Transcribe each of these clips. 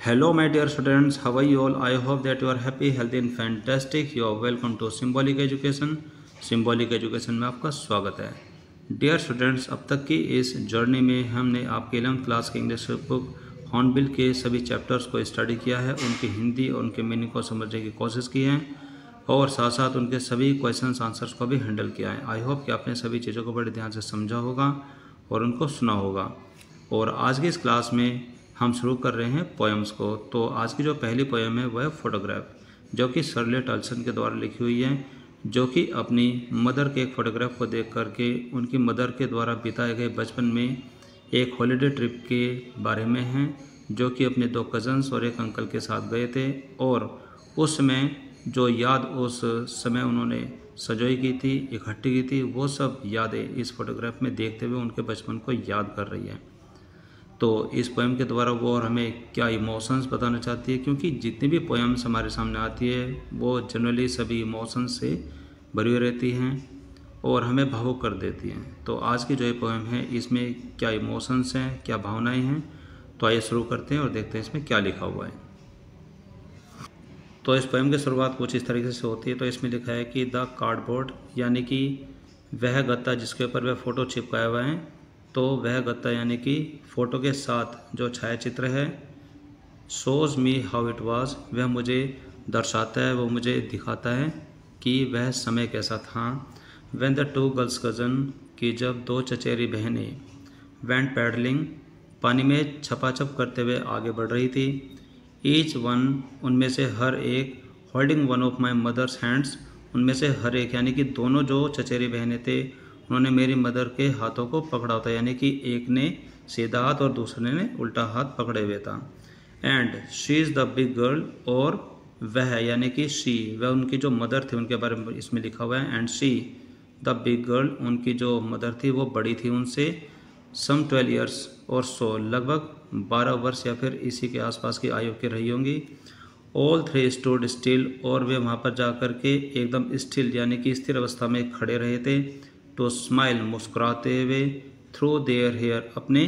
Hello, my dear students. How are you all? I hope that you are happy, healthy, and fantastic. You are welcome to Symbolic Education. Symbolic Education में आपका स्वागत है. Dear students, अब तक की इस journey में हमने आपके 11th क्लास के इंग्लिश बुक हॉर्नबिल के सभी चैप्टर्स को स्टडी किया है, उनकी हिंदी और उनके मीनिंग को समझने की कोशिश की है और साथ साथ उनके सभी क्वेश्चंस आंसर्स को भी हैंडल किया है. आई होप कि आपने सभी चीज़ों को बड़े ध्यान से समझा होगा और उनको सुना होगा. और आज की इस क्लास में हम शुरू कर रहे हैं पोएम्स को. तो आज की जो पहली पोएम है वह है फोटोग्राफ, जो कि सरले टल्सन के द्वारा लिखी हुई है, जो कि अपनी मदर के एक फ़ोटोग्राफ को देख करके उनकी मदर के द्वारा बिताए गए बचपन में एक हॉलिडे ट्रिप के बारे में है, जो कि अपने 2 कज़न्स और एक अंकल के साथ गए थे. और उस समय जो याद उस समय उन्होंने सजोई की थी, इकट्ठी की थी, वो सब यादें इस फोटोग्राफ में देखते हुए उनके बचपन को याद कर रही है. तो इस पोएम के द्वारा वो और हमें क्या इमोशंस बताना चाहती है, क्योंकि जितनी भी पोएम्स हमारे सामने आती है वो जनरली सभी इमोशंस से भरी हुई रहती हैं और हमें भावुक कर देती हैं. तो आज की जो ये पोएम है इसमें क्या इमोशंस हैं, क्या भावनाएं हैं, तो आइए शुरू करते हैं और देखते हैं इसमें क्या लिखा हुआ है. तो इस पोएम की शुरुआत कुछ इस तरीके से होती है. तो इसमें लिखा है कि द कार्डबोर्ड, यानी कि वह गत्ता जिसके ऊपर वह फ़ोटो चिपकाया हुआ है, तो वह गत्ता यानी कि फ़ोटो के साथ जो छायाचित्र है, shows me how it was, वह मुझे दर्शाता है, वो मुझे दिखाता है कि वह समय कैसा था. व्हेन द 2 गर्ल्स कज़न, कि जब 2 चचेरी बहनें, वेंट पैडलिंग, पानी में छपाछप करते हुए आगे बढ़ रही थी. ईच वन, उनमें से हर एक, holding one of my mother's hands, उनमें से हर एक यानी कि दोनों जो चचेरी बहनें थे उन्होंने मेरी मदर के हाथों को पकड़ा होता, यानी कि एक ने सीधा हाथ और दूसरे ने उल्टा हाथ पकड़े हुए था. And she is the big girl, और वह यानी कि शी, वह उनकी जो मदर थी उनके बारे में इसमें लिखा हुआ है. And she the big girl, उनकी जो मदर थी वो बड़ी थी उनसे, सम 12 ईयर्स और सो, लगभग 12 वर्ष या फिर इसी के आसपास की आयु की रही होंगी. ऑल 3 स्टूड स्टिल, और वे वहाँ पर जा कर के एकदम स्टिल यानी कि स्थिर अवस्था में खड़े रहे थे. टू स्माइल, मुस्कुराते हुए, थ्रू देयर हेयर, अपने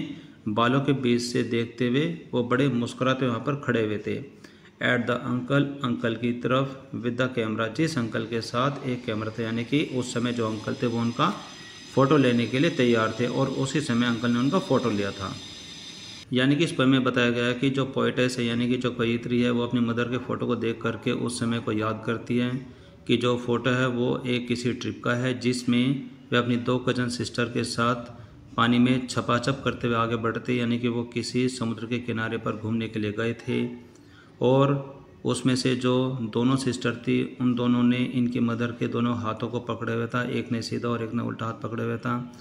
बालों के बीच से देखते हुए वो बड़े मुस्कुराते वहाँ पर खड़े हुए थे. एट द अंकल, अंकल की तरफ, विद द कैमरा, जिस अंकल के साथ एक कैमरा था, यानी कि उस समय जो अंकल थे वो उनका फ़ोटो लेने के लिए तैयार थे और उसी समय अंकल ने उनका फ़ोटो लिया था. यानी कि इस पोएम में बताया गया है कि जो पोएटेस है यानी कि जो कवियत्री है वो अपनी मदर के फ़ोटो को देख करके उस समय को याद करती है कि जो फ़ोटो है वो एक किसी ट्रिप का है, जिसमें वे अपनी 2 कज़न सिस्टर के साथ पानी में छपाछप करते हुए आगे बढ़ते, यानी कि वो किसी समुद्र के किनारे पर घूमने के लिए गए थे. और उसमें से जो दोनों सिस्टर थी उन दोनों ने इनकी मदर के दोनों हाथों को पकड़े हुए था, एक ने सीधा और एक ने उल्टा हाथ पकड़े हुए था.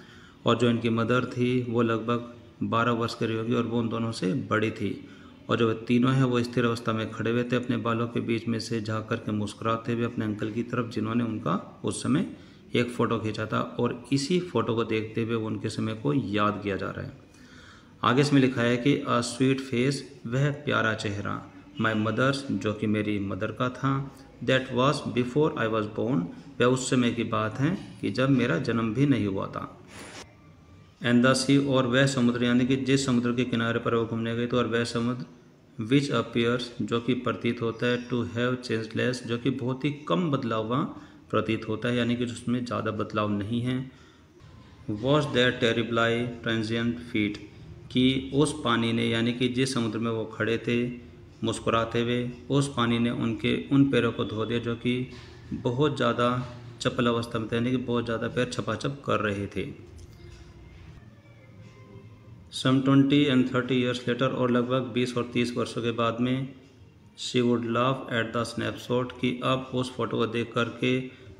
और जो इनकी मदर थी वो लगभग 12 वर्ष की रही होगी और वो उन दोनों से बड़ी थी. और जो तीनों हैं वो स्थिर अवस्था में खड़े हुए थे, अपने बालों के बीच में से झाँक करके मुस्कुराते हुए अपने अंकल की तरफ, जिन्होंने उनका उस समय एक फ़ोटो खींचा था. और इसी फ़ोटो को देखते हुए उनके समय को याद किया जा रहा है. आगे इसमें लिखा है कि अ स्वीट फेस, वह प्यारा चेहरा, माई मदर्स, जो कि मेरी मदर का था, that was before I was born, वह उस समय की बात है कि जब मेरा जन्म भी नहीं हुआ था. एंड द सी, और वह समुद्र, यानी कि जिस समुद्र के किनारे पर वो घूमने गई तो, और वह समुद्र, विच अपीयर्स, जो कि प्रतीत होता है, टू हैव चेंज लेस, जो कि बहुत ही कम बदलाव हुआ प्रतीत होता है, यानी कि उसमें ज़्यादा बदलाव नहीं है. वॉज देयर टेरिबलाई ट्रांजिएंट फीट, कि उस पानी ने, यानी कि जिस समुद्र में वो खड़े थे मुस्कुराते हुए, उस पानी ने उनके उन पैरों को धो दिया जो कि बहुत ज़्यादा चपल अवस्था में थे, यानी कि बहुत ज़्यादा पैर छपाछप कर रहे थे. सम 20 and 30 ईयर्स लेटर, और लगभग 20 और 30 वर्षों के बाद में, she would laugh at the snapshot, कि अब उस फोटो को देख करके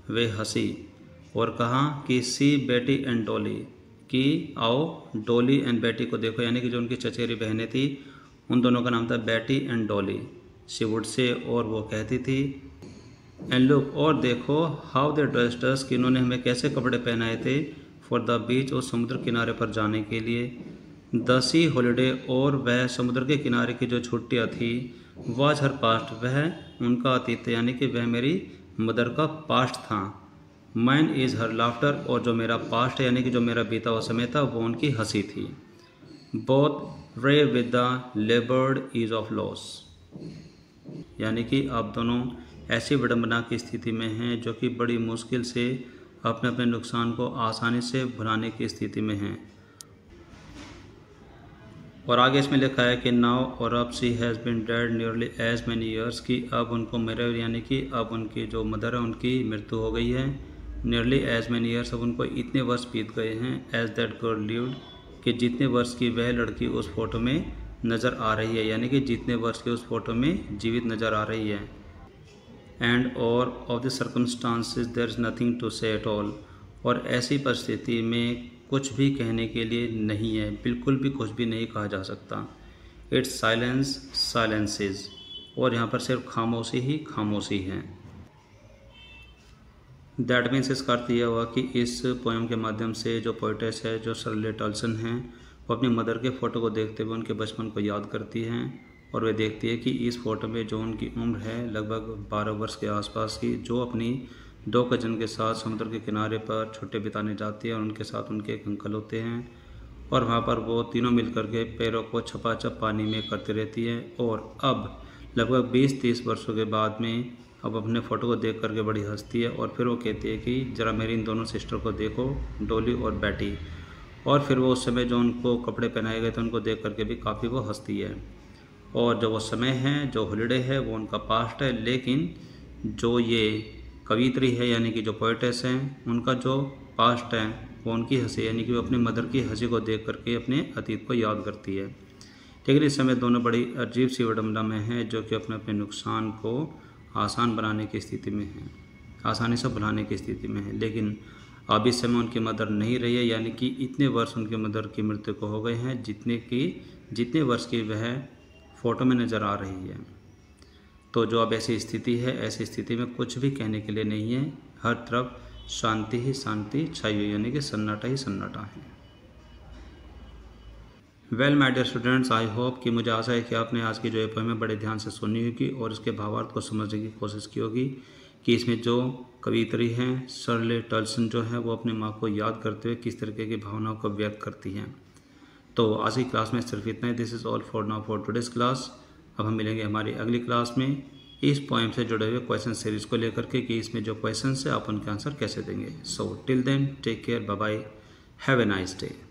वे हंसी और कहा कि सी बेटी एंड डॉली, कि आओ डॉली एंड बेटी को देखो, यानी कि जो उनकी चचेरी बहनें थी उन दोनों का नाम था बेटी and Dolly. She would say, और वो कहती थी, एंड लुक, और देखो, हाउ दे ड्रेस्ड अस, कि इन्होंने हमें कैसे कपड़े पहनाए थे, फॉर द बीच, उस समुद्र किनारे पर जाने के लिए. द सी हॉलीडे, और वह समुद्र के किनारे की जो छुट्टियाँ थी, वाज हर पास्ट, वह उनका अतीत था, यानी कि वह मेरी मदर का पास्ट था. माइन इज़ हर लाफ्टर, और जो मेरा पास्ट है यानी कि जो मेरा बीता हुआ समय था वो उनकी हंसी थी. Both ray with the laboured ease of loss, यानी कि आप दोनों ऐसी विडंबना की स्थिति में हैं जो कि बड़ी मुश्किल से अपने अपने नुकसान को आसानी से भुलाने की स्थिति में हैं। और आगे इसमें लिखा है कि नाउ और अब she has been dead nearly as many years, की अब उनको मेरे यानी कि अब उनकी जो मदर है उनकी मृत्यु हो गई है। नियरली एज मैनी ईयर्स, अब उनको इतने वर्ष बीत गए हैं। एज दैट गर्ल लिव्ड, कि जितने वर्ष की वह लड़की उस फोटो में नज़र आ रही है, यानी कि जितने वर्ष की उस फोटो में जीवित नज़र आ रही है। एंड और of the circumstances there is nothing to say at all, और ऐसी परिस्थिति में कुछ भी कहने के लिए नहीं है, बिल्कुल भी कुछ भी नहीं कहा जा सकता। इट्स साइलेंस साइलेंसेस, और यहाँ पर सिर्फ खामोशी ही खामोशी है। दैट मीन्स इसका अर्थ यह हुआ कि इस पोएम के माध्यम से जो पोइटेस है, जो शर्ले टॉल्सन हैं, वो अपनी मदर के फ़ोटो को देखते हुए उनके बचपन को याद करती हैं। और वे देखती है कि इस फ़ोटो में जो उनकी उम्र है लगभग 12 वर्ष के आसपास की, जो अपनी 2 कज़न के साथ समुद्र के किनारे पर छुट्टी बिताने जाती है, और उनके साथ उनके एक अंकल होते हैं, और वहाँ पर वो तीनों मिलकर के पैरों को छपाछप पानी में करती रहती है। और अब लगभग 20-30 वर्षों के बाद में अब अपने फ़ोटो को देख करके बड़ी हंसती है, और फिर वो कहती है कि ज़रा मेरी इन दोनों सिस्टर को देखो, डोली और बैटी। और फिर वो उस समय जो उनको कपड़े पहनाए गए थे उनको देख करके भी काफ़ी वो हंसती है। और जो वो समय है, जो हॉलीडे है, वो उनका पास्ट है, लेकिन जो ये कवित्री है यानी कि जो पोइटेस हैं, उनका जो पास्ट है वो उनकी हंसी, यानी कि वो अपनी मदर की हंसी को देख करके अपने अतीत को याद करती है। लेकिन इस समय दोनों बड़ी अजीब सी विडंबना में हैं, जो कि अपने अपने नुकसान को आसान बनाने की स्थिति में हैं, आसानी से भुलाने की स्थिति में है। लेकिन अब इस समय उनकी मदर नहीं रही है, यानी कि इतने वर्ष उनके मदर की मृत्यु को हो गए हैं जितने वर्ष की वह फ़ोटो में नज़र आ रही है। तो जो अब ऐसी स्थिति है, ऐसी स्थिति में कुछ भी कहने के लिए नहीं है, हर तरफ शांति ही शांति छाई हुई, यानी कि सन्नाटा ही सन्नाटा है। Well my dear students, I hope कि मुझे आशा है कि आपने आज की जो पोएम है बड़े ध्यान से सुनी होगी और इसके भावार्थ को समझने की कोशिश की होगी कि इसमें जो कवियत्री हैं शर्ले टॉल्सन जो है वो अपनी माँ को याद करते हुए किस तरीके की भावनाओं को व्यक्त करती हैं। तो आज की क्लास में सिर्फ इतना ही। This is all for now for today's class. अब हम मिलेंगे हमारी अगली क्लास में इस पोएम से जुड़े हुए क्वेश्चन सीरीज़ को लेकर के कि इसमें जो क्वेश्चन है आप उनके आंसर कैसे देंगे। So till then take care, bye bye, have a nice day.